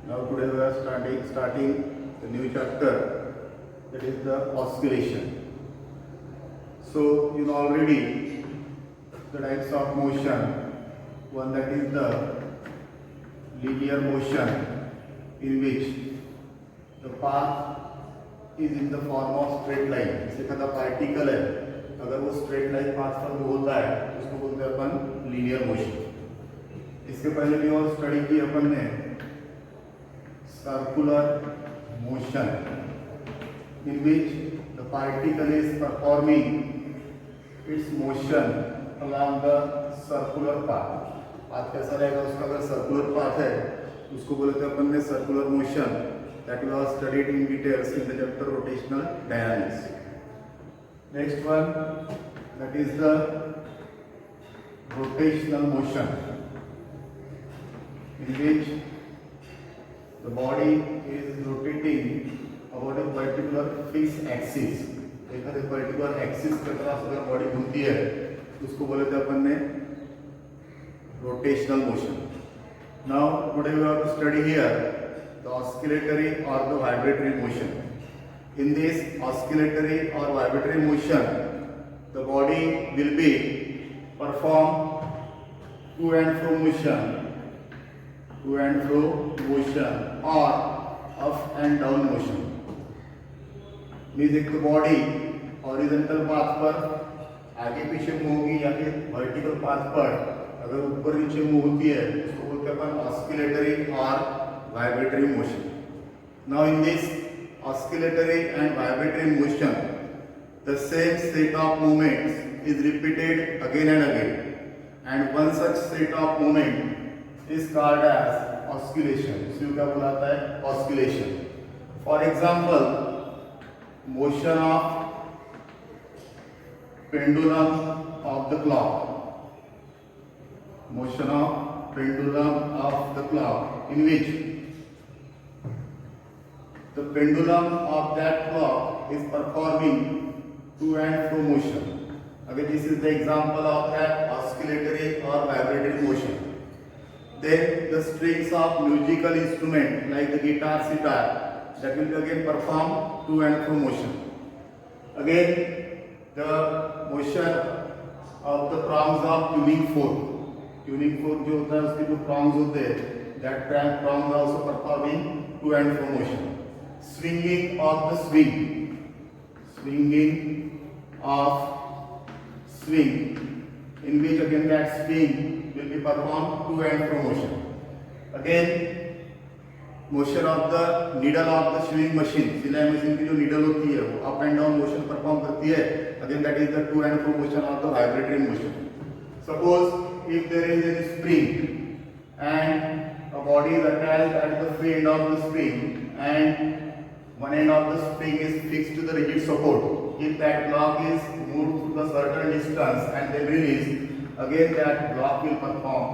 Now today we are starting the new chapter, that is the oscillation. So you know already the types of motion. One, that is the linear motion, in which the path is in the form of straight line. जैसे एखादा particle है, अगर वो straight line path पर होता है उसको बोलते हैं अपन लीनियर मोशन। इसके पहले भी और स्टडी की अपन ने circular motion, in which the particle is performing its motion along the circular path. Path कैसा रहेगा उसका? अगर सर्कुलर पाथ है उसको बोलते हैं अपन ने circular motion. That was studied in details in the chapter rotational dynamics. Next one, that is the rotational motion, in which the body is rotating about a particular fixed axis. एक particular axis के तरफ अगर body घूमती है उसको बोलते हैं अपन ने rotational motion. Now today we have to study here the oscillatory or the vibratory motion. In this oscillatory or vibratory motion, the body will be perform to and fro motion or up and down motion. Means एक तो body horizontal path पर आगे पीछे move होगी या फिर vertical path पर अगर ऊपर नीचे मूव होती है उसको बोलते हैं अपन ऑस्किलेटरी और vibratory motion. Now in this oscillatory and vibratory motion the same set of movements is repeated again and again, and one such set of movement is called as oscillation. इसको क्या बुलाता है? Oscillation. For example, motion of pendulum of the clock, motion of pendulum of the clock, in which the pendulum of that clock is performing to and fro motion. Again, this is the example of that oscillatory or vibratory motion. Then the strings of musical instrument like the guitar, sitar, that will again perform to and fro motion. Again, the motion of the prongs of tuning fork. Tuning fork जो होता है उसके जो prongs होते हैं, that prongs are also performing to and fro motion. Swinging of the swing in which again that swing will be performed to and fro motion. Again, motion of the needle of the sewing machine, सिलाई machine की जो needle होती है वो up and down motion perform करती है। Again that is the two and fro motion of the vibratory motion. Suppose if there is a spring and a body is attached at the free end of the spring and one end of the spring is fixed to the rigid support, if that block is moved to the certain distance and then released, again that block will perform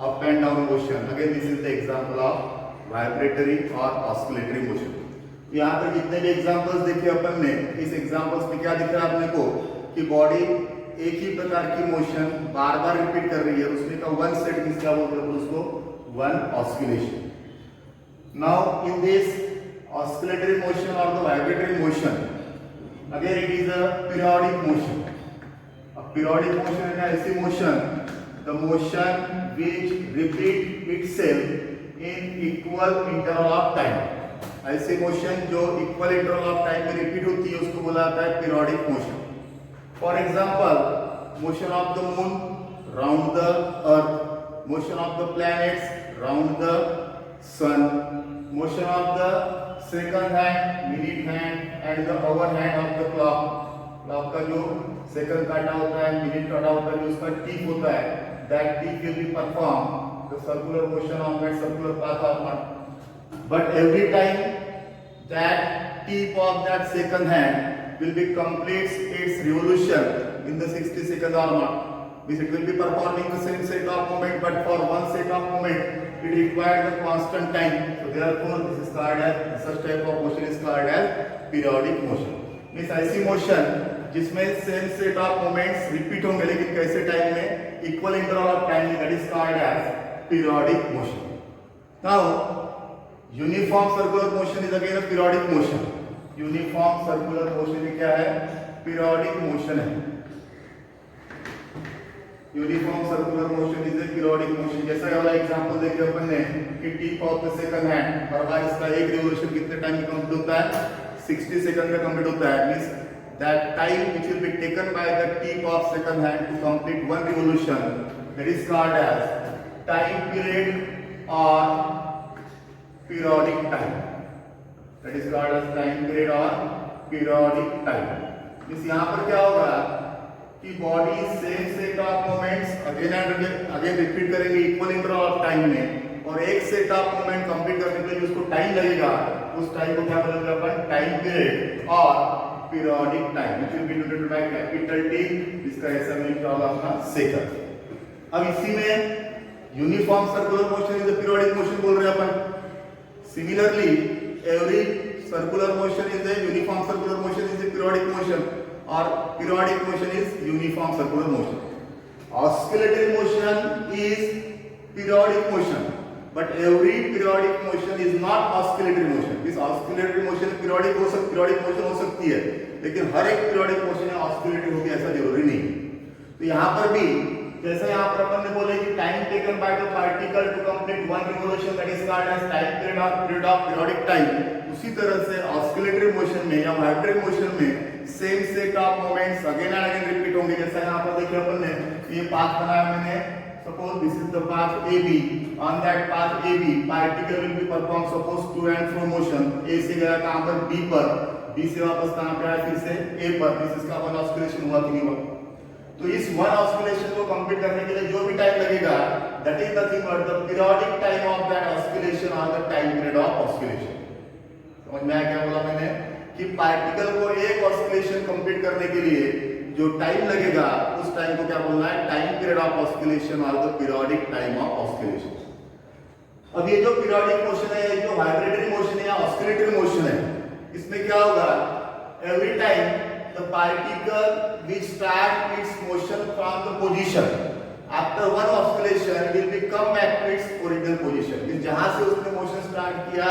up and down motion. Again this is the example of vibratory or oscillatory motion. यहाँ पर जितने भी examples देखे अपन ने, इस examples में क्या दिख रहा है अपने को कि बॉडी एक ही प्रकार की मोशन बार बार रिपीट कर रही है, उसमें का वन सेट मींस क्या बोलते हैं उसको? One oscillation. Now in this oscillatory motion और the vibratory motion, again it is a periodic motion. A periodic motion is an ऐसी motion, the motion which repeat itself in equal interval of time। ऐसी motion जो equal interval of time में repeat होती है उसको बोला जाता है periodic motion. For example, motion of the moon round the earth, motion of the planets round the sun, motion of the second hand, minute hand and the hour hand of the clock। Clock का जो second काटा होता है, minute काटा होता है, जो उसका टिक होता है, that tick will be perform the circular motion of that circular path or not। But every time that tip of that second hand will be completes its revolution in the 60 seconds or not, means it will be performing the same set of movement, but for one set of movement it requires a constant time, so therefore this is called as, such type of motion is called as periodic motion। means ऐसी motion जिसमें same set of moments repeat होंगे लेकिन कैसे time में? Equal interval of time में, that is called as periodic motion। Now uniform circular motion is again a periodic motion. Uniform circular motion क्या है? Periodic motion है। Uniform circular motion is a periodic motion. जैसा वाला example देखे अपन ने कि tip of the second hand, हर बार इसका एक रिवॉल्यूशन कितने टाइम में कंप्लीट होता है? 60 सेकंड में कंप्लीट होता है। Means that time which will be taken by the tip of second hand to complete one revolution, that is called as time period or periodic time. That is called as time period or periodic time. इस यहाँ पर क्या होगा कि body same set of moments again and again repeat करेंगे equal interval of time में, और एक सेट ऑफ मोमेंट कंप्लीट करने के लिए उसको टाइम लगेगा, उस टाइम को क्या बोलेंगे अपन? टाइम पीरियड और periodic time, which will be denoted by capital T, जिसका ऐसा मीनिंग होगा अपना सेकंड। अब इसी में uniform circular motion is the periodic motion बोल रहे हैं अपन। Similarly every circular motion is a uniform circular motion is a periodic motion, और periodic motion is uniform circular motion. Oscillatory motion is periodic motion, but every periodic motion is not oscillatory motion. This oscillatory motion periodic motion हो सकती है, लेकिन हर एक periodic motion है oscillatory होगी ऐसा जरूरी नहीं। तो यहाँ पर भी जैसे यहाँ पर अपन ने बोले कि time taken by the particle to complete one revolution, that is called as time period or period of periodic time, उसी तरह से oscillatory motion में या vibratory motion में same set of moments again and again repeat होंगे। जैसा यहाँ पर देखिए अपन ने ये path बनाया मैंने, suppose this is the path AB, on that path AB particle will be perform suppose to and fro motion, A से गया कहाँ पर? B पर, B से वापस कहाँ पे आया? फिर से A पर। this इसका वन ऑस्किलेशन हुआ कि नहीं हुआ? तो इस वन ऑस्किलेशन को कंप्लीट करने के लिए जो भी टाइम लगेगा, that is nothing but the periodic time of that oscillation or the time period of oscillation। समझ में आया क्या बोला मैंने? कि पार्टिकल को एक ऑस्किलेशन कंप्लीट करने के लिए जो टाइम लगेगा उस टाइम को क्या बोलना है? टाइम पीरियड ऑफ ऑस्किलेशन और the periodic time of oscillation. अब ये जो पीरियोडिक मोशन है, ये जो वाइब्रेटरी मोशन है या ऑस्किलेटरी मोशन है, इसमें क्या होगा? Every time the particle which start its motion from the position after one oscillation will be come back to its original position. जहां से उसने मोशन स्टार्ट किया,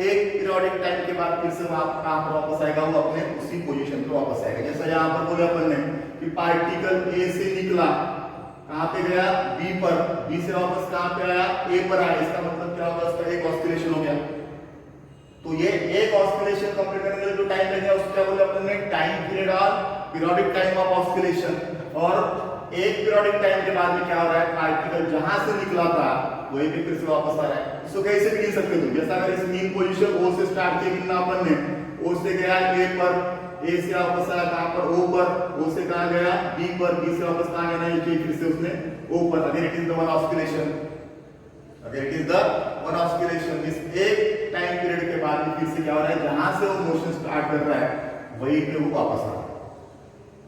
एक पीरियोडिक टाइम के बाद फिर से वहां कहां पर वापस आएगा? वो अपने उसी पोजीशन पे वापस आएगा। जैसा यहाँ पर बोले अपन ने कि पार्टिकल ए से निकला, कहां पे गया? बी पर, बी से वापस कहां पे आया? ए पर आया। इसका मतलब क्या होगा? उसका एक ऑस्किलेशन हो गया। तो ये एक ऑस्किलेशन कंप्लीट करने के लिए जो टाइम लगेगा उसको क्या बोले अपन ने? टाइम पीरियड और पीरियोडिक टाइम ऑफ ऑस्किलेशन। और एक पीरियोडिक टाइम के बाद में क्या हो रहा है? पार्टिकल जहां से निकला था वही पे फिर से वापस आ रहा है। इसको कैसे भी गिन सकते हो? जैसा अगर इस मीन पोजीशन O से स्टार्ट किया गिनना अपन ने, O से गया A पर, A से वापस आया कहां पर? O पर, O से कहां गया? B पर, B से वापस कहां गया? ये फिर से उसने O पर। Again it is the one oscillation, again it is the one oscillation. इस एक टाइम पीरियड के बाद फिर से क्या हो रहा है? जहां से वो मोशन स्टार्ट कर रहा है वही पे वो वापस आ रहा है।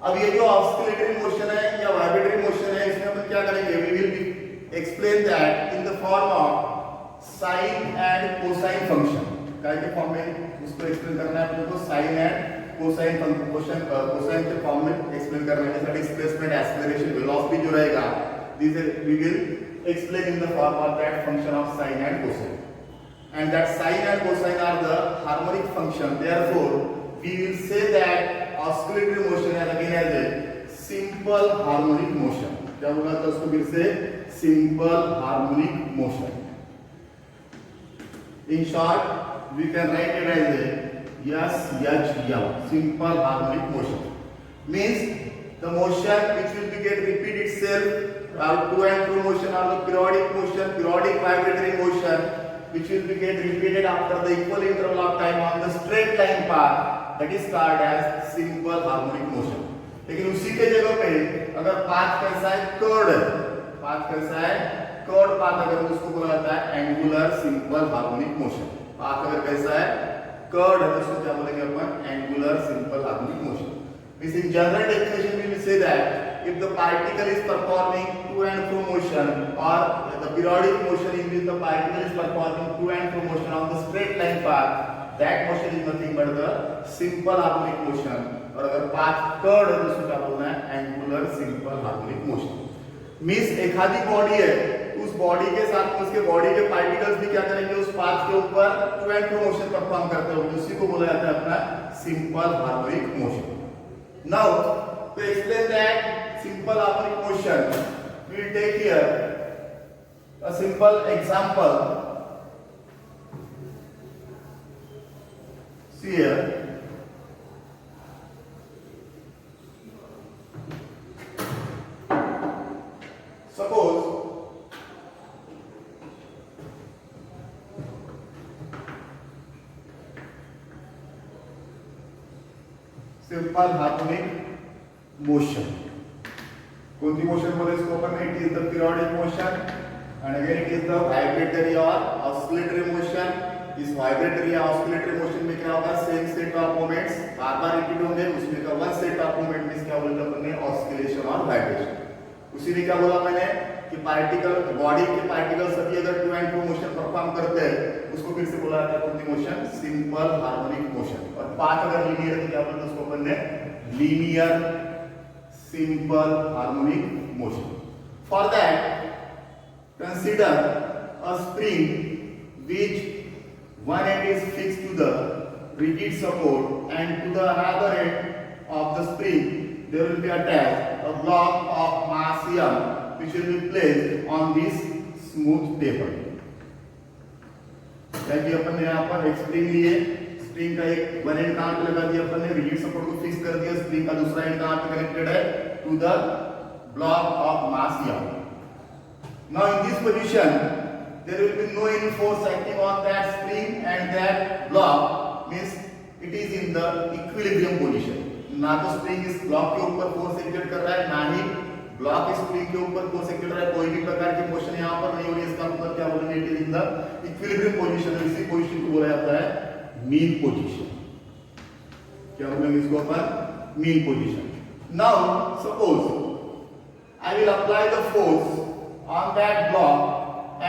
अब ये जो ऑस्किलेटरी मोशन है या वाइब्रेटरी मोशन है, इसमें हम क्या करेंगे? We will be explain that in the form of sine and cosine function। काय के फॉर्म में उसको एक्सप्लेन करना है अपने को? Sine and cosine function, cosine के फॉर्म में एक्सप्लेन करना है। जैसा डिस्प्लेसमेंट, एक्सेलरेशन, वेलोसिटी जो रहेगा, this we will explain in the form of that function of sine and cosine, and that sine and cosine are the harmonic function। Therefore we will say that oscillatory motion is again as a simple harmonic motion। क्या बोला था उसको फिर से? Simple harmonic motion. In short we can write it as SHM, simple harmonic motion means the motion which will be get repeat itself or to and fro motion or the periodic motion, periodic vibratory motion which will be get repeated after the equal interval of time on the straight line path, that is called as simple harmonic motion। लेकिन उसी के जगह पे अगर path कैसा है? Curved है। Path कैसा है? कर्ड पाथ अगर उसको बोला जाता है angular simple harmonic motion. Path अगर कैसा है? कर्ड है, तो उसको क्या बोलेंगे अपन? Angular simple harmonic motion. This in general definition we will say that if the particle is performing to and fro motion or the periodic motion in which the particle is performing to and fro motion on the straight line path, that motion is nothing but the simple harmonic motion। और अगर path curd है तो उसको क्या बोलना है? Angular simple harmonic motion. Means एखादी body है, उस बॉडी के साथ में उसके बॉडी के पार्टिकल्स भी क्या करेंगे, उस पाथ के ऊपर to and fro motion perform करते होंगे, उसी को बोला जाता है अपना simple harmonic motion. Now to explain that simple harmonic motion we will take here a simple example. See here, suppose simple harmonic motion. कोणती मोशन बोले इसको अपन, it is the periodic motion and again it is the vibratory और oscillatory motion. इस vibratory या oscillatory motion में क्या होगा, सेम सेट ऑफ मोमेंट्स बार बार रिपीट होंगे, उसमें का वन सेट ऑफ मोमेंट में क्या बोलते हैं अपन ने, ऑसिलेशन और वाइब्रेशन। उसी में क्या बोला मैंने कि पार्टिकल, बॉडी के पार्टिकल सभी अगर to and fro motion perform करते हैं उसको फिर से बोला जाता है कौन सी मोशन, सिंपल हार्मोनिक मोशन। और पाथ अगर लीनियर है तो क्या बोलते हैं उसको अपन ने, linear simple harmonic motion. For that, consider a spring which one end is fixed to the rigid support and to the other end of the spring there will be attached a block of mass m which will be placed on this smooth table. जैसे अपन ने यहाँ पर एक spring लिए, spring का एक one and कहां पे लगा दिया अपन ने, रिजिड सपोर्ट को फिक्स कर दिया, स्प्रिंग का दूसरा एंड कहां पे कनेक्टेड है, to the block of mass m. Now in this position there will be no any force acting on that spring and that block, means it is in the equilibrium position. ना तो spring इस block के ऊपर force exert कर रहा है, ना ही block इस स्प्रिंग के ऊपर फोर्स एक्सर्ट कर रहा है, कोई भी प्रकार की मोशन यहाँ पर नहीं हो रही है। इसका मतलब क्या बोलेंगे, it is in the equilibrium position. इसी पोजीशन को बोला जाता है मीन पोजीशन। क्या बोलेंगे इसको अपन, mean position. Now suppose I will apply the force on that block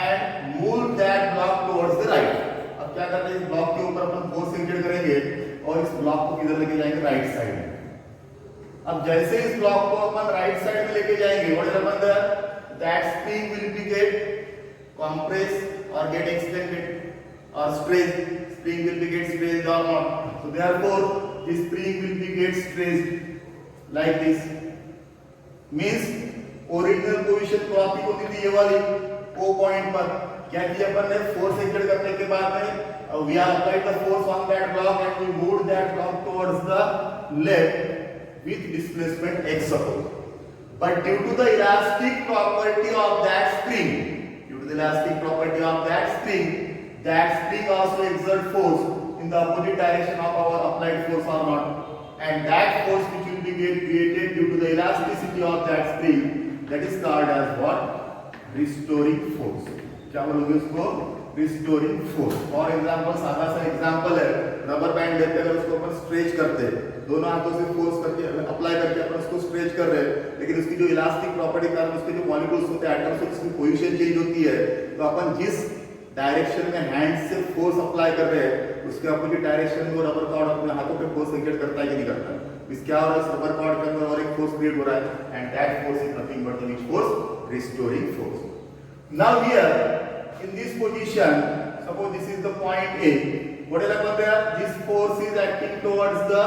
and move that block towards the right. अब क्या करते हैं, इस ब्लॉक के ऊपर अपन फोर्स एक्सर्ट करेंगे और इस ब्लॉक को किधर लेके जाएंगे, राइट साइड में। अब जैसे इस ब्लॉक को अपन राइट साइड में लेके जाएंगे, what will happen, that spring will be get compressed or get extended or stretched. Spring will be get stretched or not. So therefore this spring will be get stretched like this. Means original position copy होती थी ये वाली O point पर। क्या किया अपन ने, force exert करने के बाद में we have applied the force on that block and we moved that block towards the left with displacement x support. But due to the elastic property of that spring, due to the elastic property of that spring also exert force in the opposite direction of our applied force or not. And that force which will be created due to the elasticity of that spring, that is called as what, restoring force. क्या बोलोगे उसको, restoring force. For example, सादा सा example है, rubber band लेते अगर उसको अपन stretch करते हैं, दोनों हाथों से फोर्स करके अप्लाई करके अपन उसको स्ट्रेच कर रहे हैं, लेकिन उसकी जो इलास्टिक प्रॉपर्टी के कारण उसके जो मॉलिक्यूल्स होते हैं, एटम्स, उसकी पोजीशन चेंज होती है। तो अपन जिस डायरेक्शन में हैंड से फोर्स अप्लाई कर रहे हैं उसके अपोजिट डायरेक्शन में वो रबर कॉर्ड अपने हाथों पे फोर्स एक्सर्ट करता है कि नहीं करता है। इस क्या हो रहा है, इस रबर कॉर्ड के अंदर और एक फोर्स क्रिएट हो रहा है and that force is nothing but the which force, restoring force. Now here in this position, suppose this is the point A, what will happen there, this force is acting towards the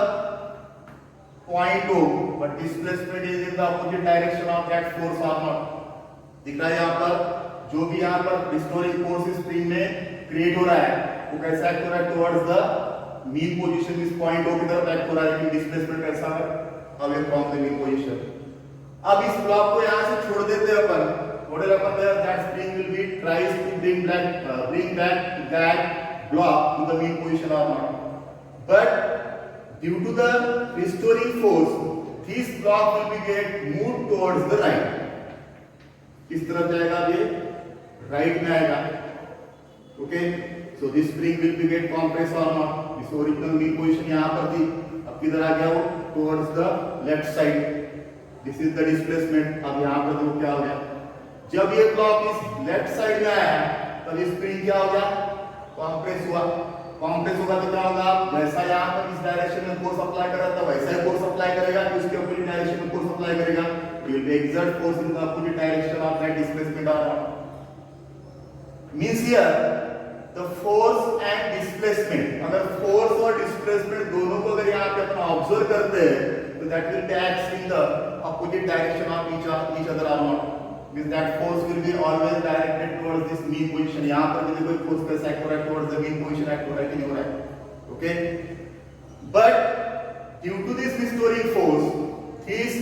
point O but displacement is in the opposite direction of that force or not. दिख रहा है यहाँ पर जो भी यहाँ पर restoring force spring में क्रिएट हो रहा है वो कैसा एक्ट हो रहा है, टुवर्ड्स द मीन पोजीशन, इस पॉइंट ओ की तरफ एक्ट हो रहा है, कि डिस्प्लेसमेंट कैसा है, away from the mean position. अब इस ब्लॉक को यहाँ से छोड़ देते हैं अपन, what will happen there, that spring will be tries to bring back that block to the mean position or not, but due to the restoring force this block will be get moved towards the right. किस तरफ जाएगा, ये right में आएगा. Okay, so this spring will be get compress और not. This original mean position यहां पर थी, अब किधर आ गया वो, towards the left side. This is the displacement. अब यहां पर देखो क्या हो गया, जब ये ब्लॉक इस लेफ्ट साइड में आया तब ये स्प्रिंग क्या हो गया, कॉम्प्रेस हुआ. कॉम्प्रेस होगा तो क्या होगा, जैसा यहां पर इस डायरेक्शन में फोर्स अप्लाई कर रहा था वैसा ही फोर्स अप्लाई करेगा, उसके अपोजिट डायरेक्शन में फोर्स अप्लाई करेगा, it will exert force in the opposite direction of that displacement or not. Means here the force and displacement, अगर फोर्स और डिस्प्लेसमेंट दोनों को अगर यहाँ पे अपना ऑब्जर्व करते हैं तो that will act in the opposite direction of each other or not, means that force will be always directed towards this mean position. यहाँ पर भी कोई फोर्स कैसा एक्ट हो रहा है towards the mean position act हो रहा है कि नहीं हो रहा है, okay. But due to this restoring force, this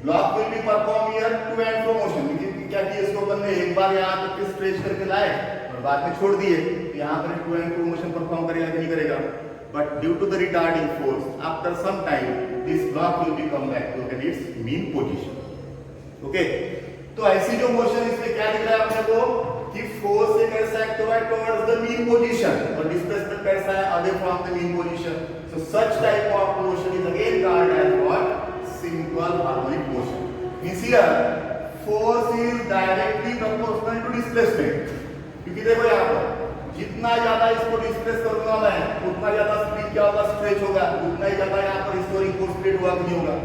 block will be perform here to and fro motion। क्या किया इसको अपन ने एक बार यहाँ तक स्ट्रेच करके लाए और बाद में छोड़ दिए, तो यहाँ पर to and fro motion perform करेगा कि नहीं करेगा। But due to the retarding force after some time this block will be come back to its mean position, okay. तो ऐसी जो मोशन इसमें क्या दिख रहा है अपने को कि फोर्स एक ऐसा एक्ट हो रहा है टुवर्ड्स द मीन पोजीशन और डिस्प्लेसमेंट कैसा है away from the mean position. So such type of motion is again called as what, simple harmonic motion. Means here force is directly proportional to displacement, क्योंकि देखो यहाँ पर जितना ज्यादा इसको डिस्प्लेस करूंगा मैं उतना ज्यादा स्प्रिंग क्या होगा, स्ट्रेच होगा, उतना ही ज्यादा यहाँ पर रिस्टोरिंग फोर्स क्रिएट हुआ नहीं होगा।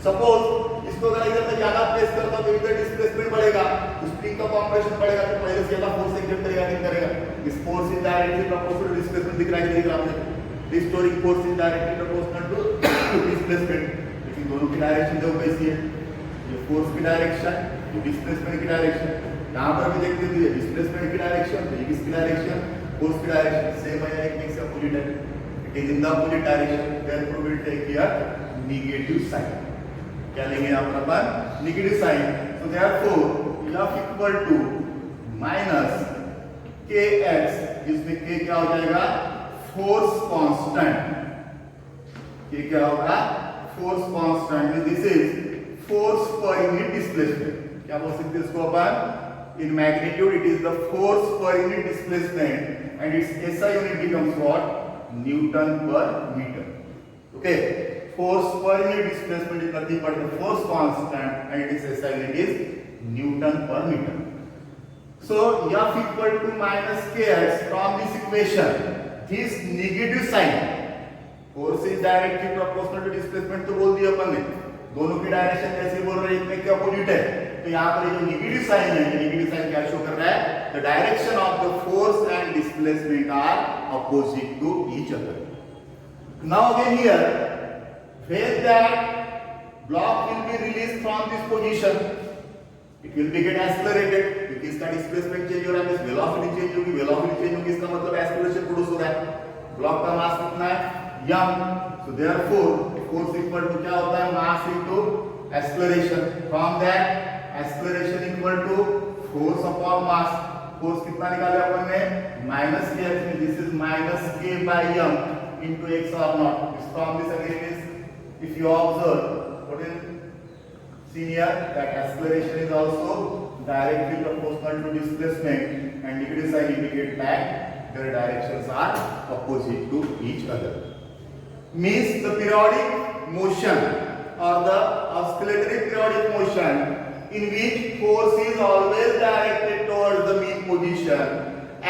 सपोज इसको अगर इधर से ज्यादा प्रेस करता तो इधर डिस्प्लेसमेंट बढ़ेगा, स्प्रिंग का कंप्रेशन बढ़ेगा, तो पहले से ज्यादा फोर्स एक्ट करेगा नहीं करेगा। इस force is directly proportional to displacement दिख रहा है कि दिख रहा है, restoring force is directly proportional to displacement. लेकिन दोनों की डायरेक्शन देखो कैसी है, ये फोर्स की डायरेक्शन, ये डिस्प्लेसमेंट की डायरेक्शन। यहाँ पर भी देखते हैं डिस्प्लेसमेंट की डायरेक्शन, ये किसकी डायरेक्शन, फोर्स की डायरेक्शन सेम है, एक से अपोजिट है, it is in the opposite direction, therefore we will take here negative sign. क्या लेंगे यहाँ पर अपन, negative sign. So therefore F equal to minus kx, जिसमें k क्या हो जाएगा, फोर्स कांस्टेंट। k क्या होगा, force constant, this is force per unit displacement. क्या बोल सकते हैं इसको अपन, in magnitude it is the force per unit displacement and its SI unit becomes what, Newton per meter, okay। Force per unit displacement is nothing but the force constant and its SI unit is Newton per meter। So F equal to minus kx, from this equation this negative sign, force is directly proportional to displacement तो बोल दिया अपन ने, दोनों की direction कैसे बोल रहे हैं, इतने के अपोजिट है, तो यहाँ पर ये जो नेगेटिव साइन है, नेगेटिव साइन क्या शो कर रहा है, the direction of the force and displacement are opposite to each other. Now again here when that block will be released from this position, it will be get accelerated, क्योंकि इसका displacement change हो रहा है, velocity change होगी, velocity change होगी, इसका मतलब acceleration produce हो रहा है। ब्लॉक का मास कितना है, m, so therefore force equal to क्या होता है, mass into acceleration, from that acceleration equal to force upon mass, force कितना निकाले अपन ने, minus k, this is minus k by m into x or not। from this again is, if you observe what is seen here, that acceleration is also directly proportional to displacement and negative sign indicate that their directions are opposite to each other। Means the periodic motion or the oscillatory periodic motion in which force is always directed towards the mean position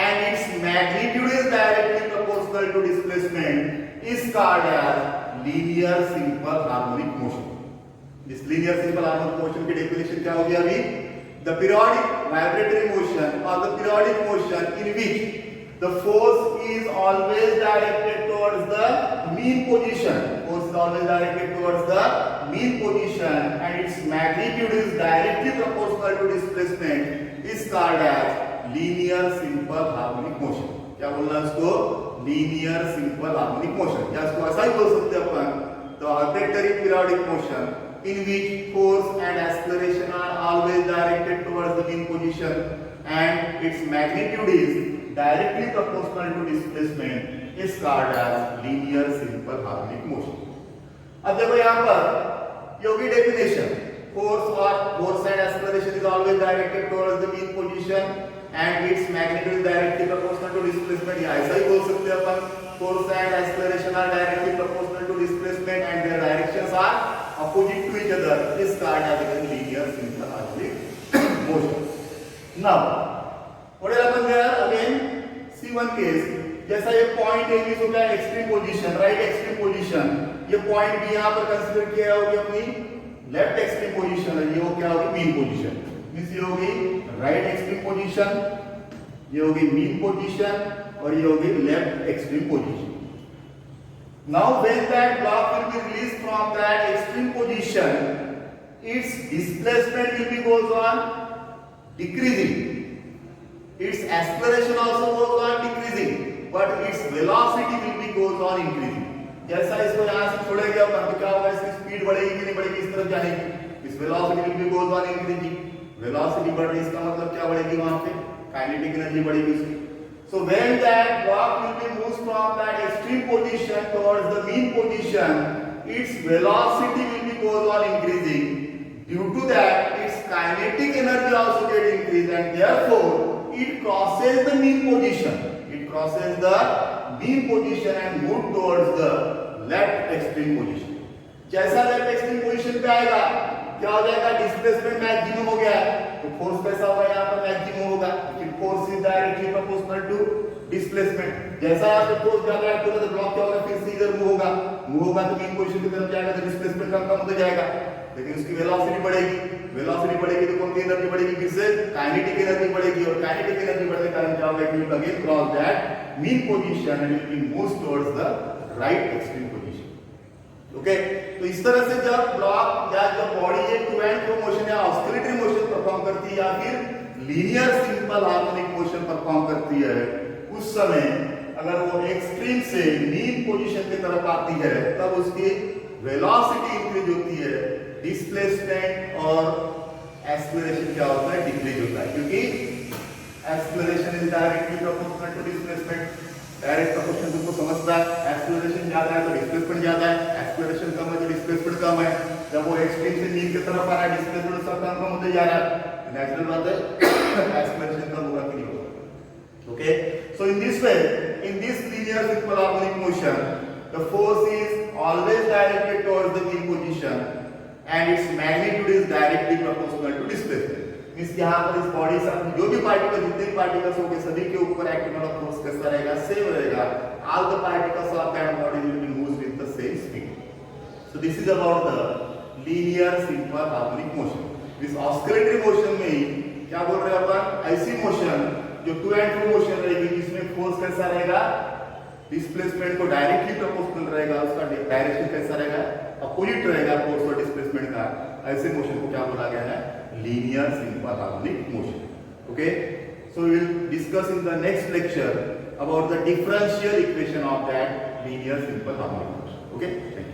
and its magnitude is directly proportional to displacement is called as linear simple harmonic motion। This linear simple harmonic motion की definition क्या होगी अभी, the periodic vibratory motion or the periodic motion in which the force is always directed towards the mean position, force is always directed towards the mean position and its magnitude is directly proportional to displacement is called as linear simple harmonic motion। क्या बोलना है इसको, linear simple harmonic motion, या इसको ऐसा ही बोल सकते हैं अपन, the arbitrary periodic motion in which force and acceleration are always directed towards the mean position and its magnitude is directly proportional to displacement is called as linear simple harmonic motion। अब देखो यहाँ पर ये होगी definition, force and acceleration is always directed towards the mean position and its magnitude is directly proportional to displacement। या ऐसा ही बोल सकते हैं अपन, force and acceleration are directly proportional to displacement and their directions are opposite to each other is called as linear simple harmonic motion। Now what will happen there, again see one case, जैसा ये point है ये होता है extreme position, right extreme position, ये point भी यहाँ पर कंसीडर किया होगी अपनी लेफ्ट एक्सट्रीम पोजीशन है, ये हो क्या होगी मीन पोजीशन, मींस ये होगी राइट एक्सट्रीम पोजीशन, ये होगी मीन पोजीशन और ये होगी left extreme position. Now when that block will be released from that extreme position, its displacement will be goes on decreasing. Its acceleration also goes on decreasing, but its velocity will be goes on increasing. जैसा इसको यहाँ से छोड़ेंगे अपन तो क्या होगा, इसकी speed बढ़ेगी कि नहीं बढ़ेगी, इस तरफ जाने की. इस velocity will be goes on increasing. Velocity बढ़ रही है, इसका मतलब क्या बढ़ेगी वहाँ पे, kinetic energy बढ़ेगी उसकी. So when that block will be moved from that extreme position towards the mean position, its velocity will be goes on increasing. Due to that, its kinetic energy also get increased, and therefore it crosses the mean position. It crosses the mean position and move towards the left extreme position. जैसा left extreme position पे आएगा क्या हो जाएगा, displacement maximum हो गया है, तो फोर्स कैसा होगा, यहाँ पर मैक्सिमम होगा. Force is directly proportional to displacement. जैसा यहाँ पे फोर्स ज्यादा है तो ब्लॉक क्या होगा, फिर से इधर मूव होगा तो मेन पोजीशन की तरफ जाएगा तो डिस्प्लेसमेंट कम होता जाएगा. लेकिन उसकी वेलोसिटी बढ़ेगी तो कौन सी एनर्जी बढ़ेगी, फिर से काइनेटिक एनर्जी बढ़ेगी, और काइनेटिक एनर्जी बढ़ने के कारण क्या होगा, it will again cross that mean position and it will move towards the right extreme position. Okay, तो इस तरह से जब ब्लॉक या जब बॉडी एक टू एंड फ्रो मोशन या ऑस्किलेटरी मोशन परफॉर्म करती है या फिर linear simple harmonic motion perform करती है, उस समय अगर वो एक्सट्रीम से मीन पोजीशन की तरफ आती है तब उसकी वेलोसिटी इंक्रीज होती है, डिस्प्लेसमेंट और एक्सेलरेशन क्या होता है, डिक्रीज होता है, क्योंकि acceleration is directly proportional to displacement. Direct proportion तुमको समझता है, एक्सेलरेशन ज्यादा है तो डिस्प्लेसमेंट ज्यादा है, एक्सेलरेशन कम है तो डिस्प्लेसमेंट कम है. जब वो एक्सट्रीम से मीन की तरफ आ रहा है, डिस्प्लेसमेंट उसका कम होते जा रहा है, नेचुरल बात है एक्सेलरेशन कम होगा कि नहीं होगा. Okay, so in this way, in this linear simple harmonic motion, the force is always directed towards the mean position and its magnitude is directly proportional to displacement. Means यहाँ पर इस body से जो भी पार्टिकल, जितने भी particles होंगे सभी के ऊपर एक्टिंग वाला फोर्स कैसा रहेगा, सेम रहेगा. All the particles of that body will be moved with the same speed. So this is about the linear simple harmonic motion. This oscillatory motion में क्या बोल रहे हैं अपन, ऐसी मोशन जो टू एंड फ्रो मोशन रहेगी जिसमें फोर्स कैसा रहेगा, डिस्प्लेसमेंट को डायरेक्टली प्रोपोर्शनल रहेगा, उसका डायरेक्शन कैसा रहेगा, अपोजिट रहेगा फोर्स और डिस्प्लेसमेंट का. ऐसे मोशन को क्या बोला गया है, linear simple harmonic motion. Okay, so we will discuss in the next lecture about the differential equation of that linear simple harmonic motion. Okay, thank you.